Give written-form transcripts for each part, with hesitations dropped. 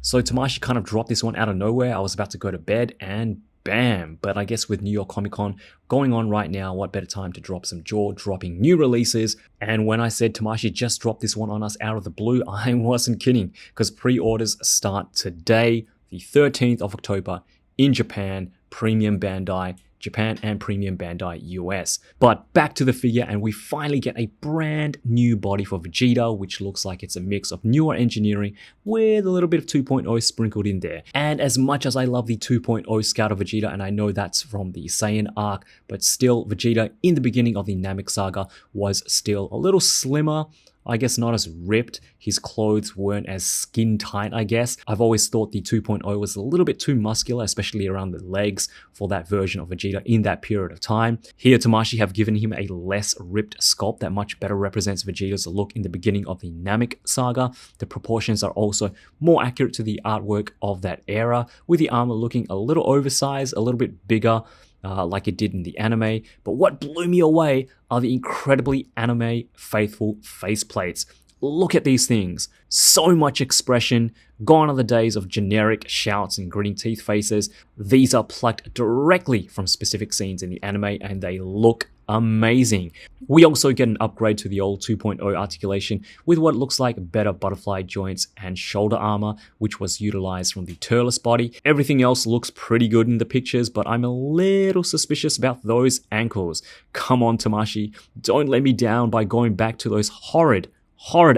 So Tamashii kind of dropped this one out of nowhere. I was about to go to bed and bam. But I guess with New York Comic Con going on right now, what better time to drop some jaw-dropping new releases? And when I said Tamashii just dropped this one on us out of the blue, I wasn't kidding, because pre-orders start today, the 13th of October in Japan, Premium Bandai Japan and Premium Bandai US. But back to the figure, and we finally get a brand new body for Vegeta, which looks like it's a mix of newer engineering with a little bit of 2.0 sprinkled in there. And as much as I love the 2.0 Scouter Vegeta, and I know that's from the Saiyan arc, but still Vegeta in the beginning of the Namek saga was still a little slimmer, I guess not as ripped. His clothes weren't as skin tight, I guess. I've always thought the 2.0 was a little bit too muscular, especially around the legs for that version of Vegeta in that period of time. Here, Tamashii have given him a less ripped sculpt that much better represents Vegeta's look in the beginning of the Namek saga. The proportions are also more accurate to the artwork of that era, with the armor looking a little oversized, a little bit bigger, like it did in the anime. But what blew me away are the incredibly anime faithful faceplates. Look at these things. So much expression. Gone are the days of generic shouts and gritting teeth faces. These are plucked directly from specific scenes in the anime, and they look amazing. We also get an upgrade to the old 2.0 articulation with what looks like better butterfly joints and shoulder armor, which was utilized from the Turles body. Everything else looks pretty good in the pictures, but I'm a little suspicious about those ankles. Come on, Tamashii, don't let me down by going back to those horrid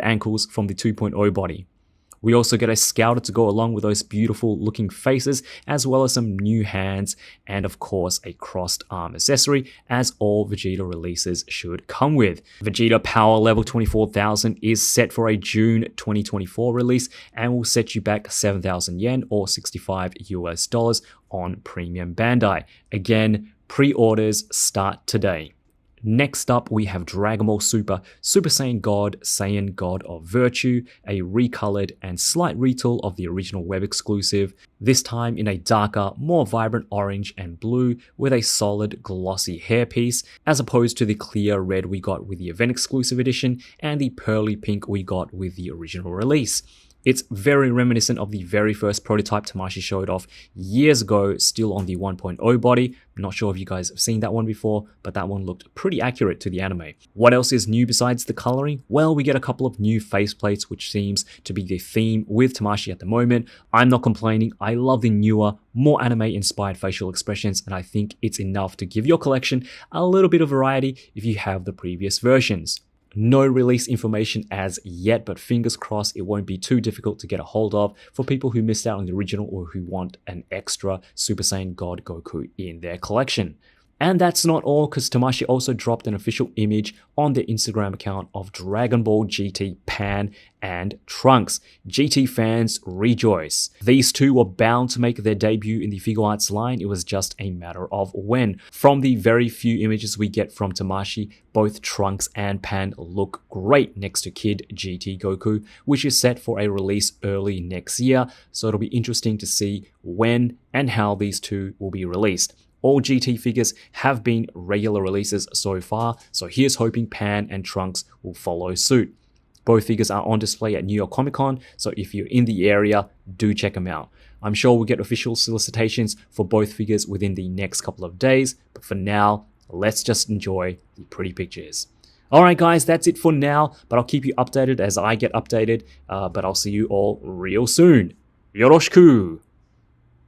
ankles from the 2.0 body. We also get a Scouter to go along with those beautiful looking faces, as well as some new hands, and of course a crossed arm accessory, as all Vegeta releases should come with. Vegeta Power Level 24,000 is set for a June 2024 release, and will set you back 7,000 yen or $65 on Premium Bandai. Again, pre-orders start today. Next up, we have Dragon Ball Super, Super Saiyan God, Saiyan God of Virtue, a recolored and slight retool of the original web exclusive, this time in a darker, more vibrant orange and blue with a solid glossy hairpiece, as opposed to the clear red we got with the event exclusive edition and the pearly pink we got with the original release. It's very reminiscent of the very first prototype Tamashii showed off years ago, still on the 1.0 body. I'm not sure if you guys have seen that one before, but that one looked pretty accurate to the anime. What else is new besides the coloring? Well, we get a couple of new faceplates, which seems to be the theme with Tamashii at the moment. I'm not complaining. I love the newer, more anime-inspired facial expressions, and I think it's enough to give your collection a little bit of variety if you have the previous versions. No release information as yet, but fingers crossed it won't be too difficult to get a hold of for people who missed out on the original or who want an extra Super Saiyan God Goku in their collection. And that's not all, because Tamashii also dropped an official image on their Instagram account of Dragon Ball GT Pan and Trunks. GT fans rejoice. These two were bound to make their debut in the Figure Arts line. It was just a matter of when. From the very few images we get from Tamashii, both Trunks and Pan look great next to Kid GT Goku, which is set for a release early next year. So it'll be interesting to see when and how these two will be released. All GT figures have been regular releases so far, so here's hoping Pan and Trunks will follow suit. Both figures are on display at New York Comic Con, so if you're in the area, do check them out. I'm sure we'll get official solicitations for both figures within the next couple of days, but for now, let's just enjoy the pretty pictures. Alright guys, that's it for now, but I'll keep you updated as I get updated, but I'll see you all real soon. Yoroshiku!